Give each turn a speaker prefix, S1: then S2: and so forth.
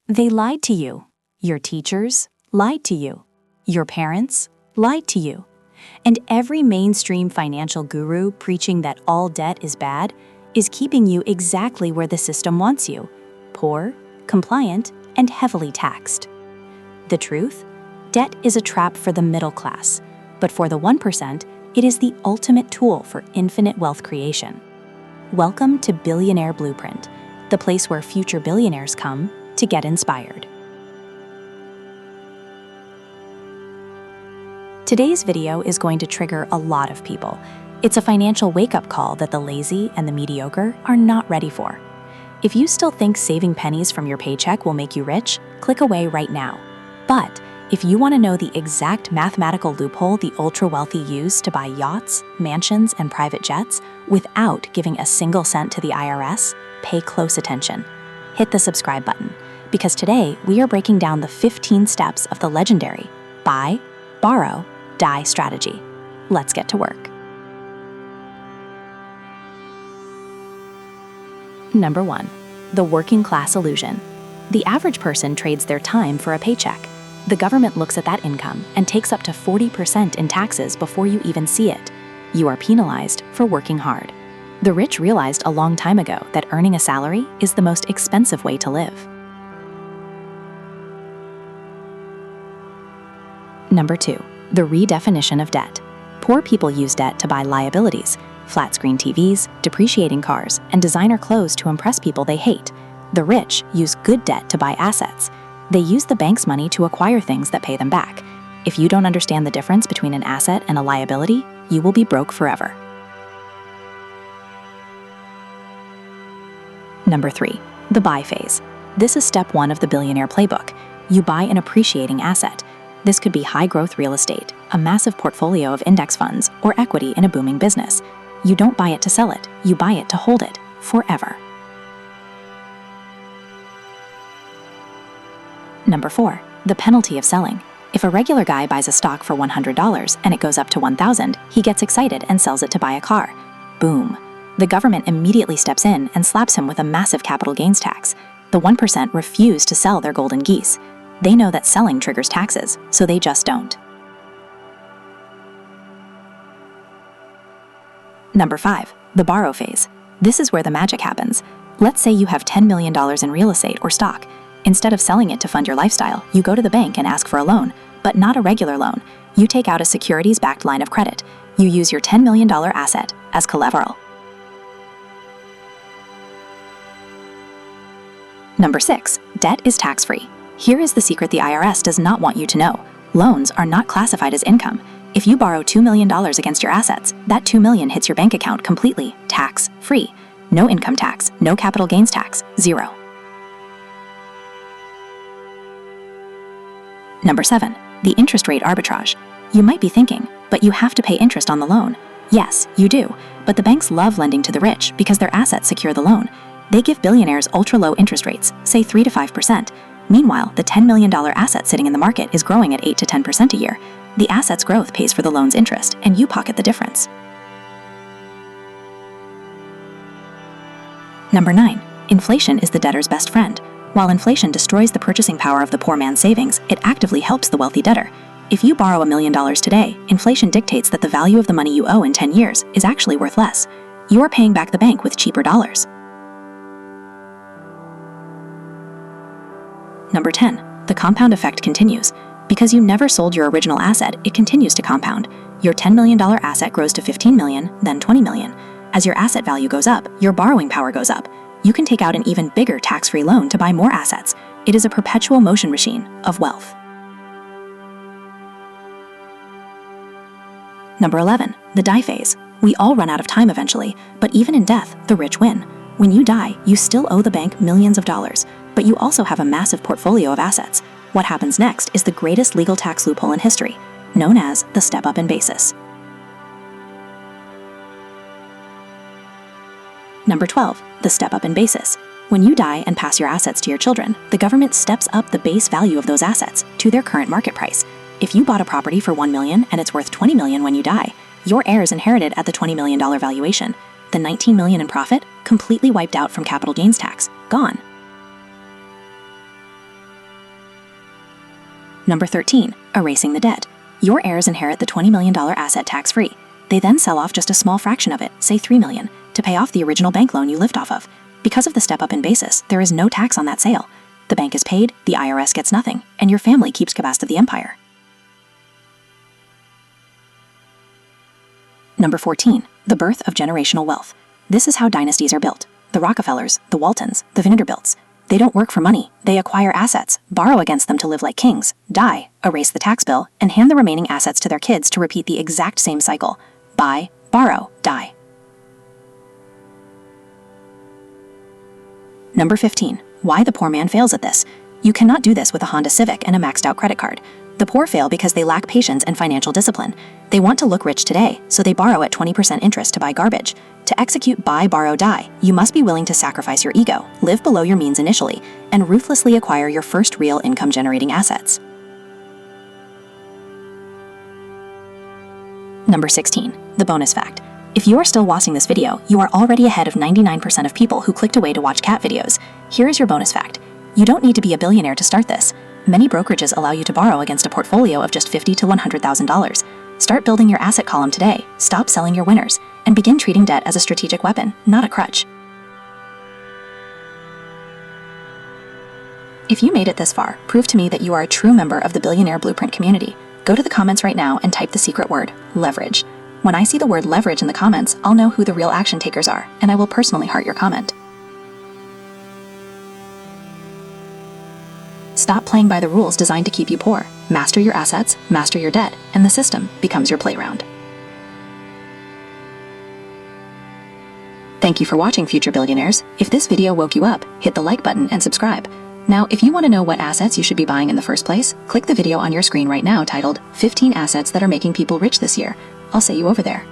S1: They lied to you. Your teachers lied to you. Your parents lied to you. And every mainstream financial guru preaching that all debt is bad is keeping you exactly where the system wants you: poor, compliant, and heavily taxed. The truth? Debt is a trap for the middle class, but for the 1%, it is the ultimate tool for infinite wealth creation. Welcome to Billionaire Blueprint, the place where future billionaires come to get inspired. Today's video is going to trigger a lot of people. It's a financial wake-up call that the lazy and the mediocre are not ready for. If you still think saving pennies from your paycheck will make you rich, click away right now. But if you want to know the exact mathematical loophole the ultra-wealthy use to buy yachts, mansions, and private jets without giving a single cent to the IRS, pay close attention. Hit the subscribe button, because today we are breaking down the 15 steps of the legendary buy, borrow, die strategy. Let's get to work. Number 1. The working class illusion. The average person trades their time for a paycheck. The government looks at that income and takes up to 40% in taxes before you even see it. You are penalized for working hard. The rich realized a long time ago that earning a salary is the most expensive way to live. Number 2. The redefinition of debt. Poor people use debt to buy liabilities, flat-screen TVs, depreciating cars, and designer clothes to impress people they hate. The rich use good debt to buy assets. They use the bank's money to acquire things that pay them back. If you don't understand the difference between an asset and a liability, you will be broke forever. Number 3. The buy phase. This is step 1 of the billionaire playbook. You buy an appreciating asset. This could be high-growth real estate, a massive portfolio of index funds, or equity in a booming business. You don't buy it to sell it, you buy it to hold it forever. Number 4. The penalty of selling. If a regular guy buys a stock for $100 and it goes up to $1,000, he gets excited and sells it to buy a car. Boom. The government immediately steps in and slaps him with a massive capital gains tax. The 1% refuse to sell their golden geese. They know that selling triggers taxes, so they just don't. Number 5. The borrow phase. This is where the magic happens. Let's say you have $10 million in real estate or stock. Instead of selling it to fund your lifestyle, you go to the bank and ask for a loan, but not a regular loan. You take out a securities-backed line of credit. You use your $10 million asset as collateral. Number 6. Debt is tax-free. Here is the secret the IRS does not want you to know. Loans are not classified as income. If you borrow $2 million against your assets, that $2 million hits your bank account completely, tax-free. No income tax, no capital gains tax, zero. Number 7. The interest rate arbitrage. You might be thinking, but you have to pay interest on the loan. Yes, you do, but the banks love lending to the rich because their assets secure the loan. They give billionaires ultra-low interest rates, say 3 to 5%. Meanwhile, the $10 million asset sitting in the market is growing at 8 to 10% a year. The asset's growth pays for the loan's interest, and you pocket the difference. Number 9. Inflation is the debtor's best friend. While inflation destroys the purchasing power of the poor man's savings, it actively helps the wealthy debtor. If you borrow $1 million today, inflation dictates that the value of the money you owe in 10 years is actually worth less. You are paying back the bank with cheaper dollars. Number 10. The compound effect continues. Because you never sold your original asset, it continues to compound. Your $10 million asset grows to $15 million, then $20 million. As your asset value goes up, your borrowing power goes up. You can take out an even bigger tax-free loan to buy more assets. It is a perpetual motion machine of wealth. Number 11. The die phase. We all run out of time eventually, but even in death, the rich win. When you die, you still owe the bank millions of dollars, but you also have a massive portfolio of assets. What happens next is the greatest legal tax loophole in history, known as the step-up in basis. Number 12. The step-up in basis. When you die and pass your assets to your children, the government steps up the base value of those assets to their current market price. If you bought a property for $1 million and it's worth $20 million when you die, your heirs inherit it at the $20 million valuation. The $19 million in profit, completely wiped out from capital gains tax, gone. Number 13, erasing the debt. Your heirs inherit the $20 million asset tax-free. They then sell off just a small fraction of it, say $3 million, to pay off the original bank loan you lived off of. Because of the step up in basis, there is no tax on that sale. The bank is paid, the IRS gets nothing, and your family keeps the best of the empire. Number 14, the birth of generational wealth. This is how dynasties are built. The Rockefellers, the Waltons, the Vanderbilts. They don't work for money, they acquire assets, borrow against them to live like kings, die, erase the tax bill, and hand the remaining assets to their kids to repeat the exact same cycle. Buy, borrow, die. Number 15, why the poor man fails at this. You cannot do this with a Honda Civic and a maxed out credit card. The poor fail because they lack patience and financial discipline. They want to look rich today, so they borrow at 20% interest to buy garbage. To execute buy, borrow, die, you must be willing to sacrifice your ego, live below your means initially, and ruthlessly acquire your first real income-generating assets. Number 16, the bonus fact. If you are still watching this video, you are already ahead of 99% of people who clicked away to watch cat videos. Here is your bonus fact. You don't need to be a billionaire to start this. Many brokerages allow you to borrow against a portfolio of just $50,000 to $100,000. Start building your asset column today, stop selling your winners, and begin treating debt as a strategic weapon, not a crutch. If you made it this far, prove to me that you are a true member of the Billionaire Blueprint community. Go to the comments right now and type the secret word, leverage. When I see the word leverage in the comments, I'll know who the real action takers are, and I will personally heart your comment. Stop playing by the rules designed to keep you poor. Master your assets, master your debt, and the system becomes your playground. Thank you for watching, future billionaires. If this video woke you up, hit the like button and subscribe. Now, if you want to know what assets you should be buying in the first place, click the video on your screen right now titled 15 Assets That Are Making People Rich This Year. I'll see you over there.